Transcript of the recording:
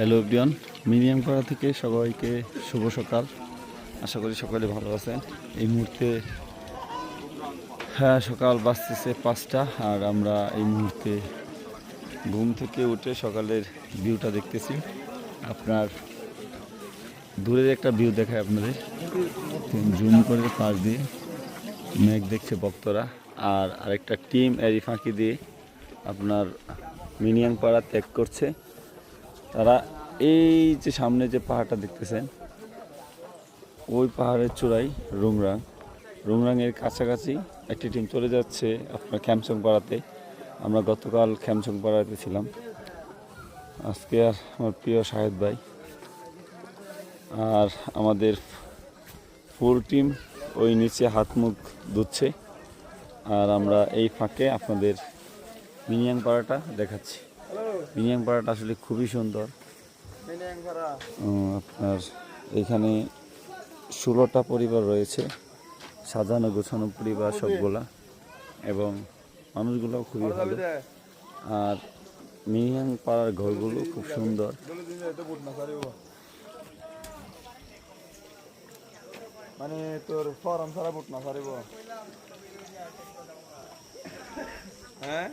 Hello everyone, minimum পাড়া থেকে সবাইকে শুভ সকাল। আশা করি সকালে ভালো আছেন। এই মুহূর্তে সকাল বাজতেছে 5টা, আর আমরা এই মুহূর্তে ঘুম থেকে উঠে সকালের ভিউটা দেখতেছি। আপনার দূরের একটা ভিউ দেখায় আপনাদের, জুম করে পাশ দিয়ে মেঘ দেখছে ভক্তরা, আর আরেকটা টিম এরই ফাঁকি দিয়ে আপনার মিনিয়াম পাড়া ত্যাগ করছে। তারা এই যে সামনে যে পাহাড়টা দেখতেছেন, ওই পাহাড়ের চূড়াই রুংরাংয়ের কাছাকাছি একটি টিম চলে যাচ্ছে আপনার খ্যামসং পাড়াতে। আমরা গতকাল খ্যামসং পাড়াতে ছিলাম। আজকে আর আমার প্রিয় শাহেদ ভাই আর আমাদের ফুল টিম ওই নিচে হাত মুখ ধুচ্ছে, আর আমরা এই ফাঁকে আপনাদের মিনিয়াং পাড়াটা দেখাচ্ছি। মিনিয়াং পাড়াটা আসলে খুবই সুন্দর। আপনার এখানে 16টা পরিবার রয়েছে, সাজানো গোছানো পরিবার সবগুলা, এবং মানুষগুলোও খুবই ভালো। আর মিনিয়াং পাড়ার ঘরগুলো খুব সুন্দর। মানে তোর ফরম ছাড়া বুট না সারিব। হ্যাঁ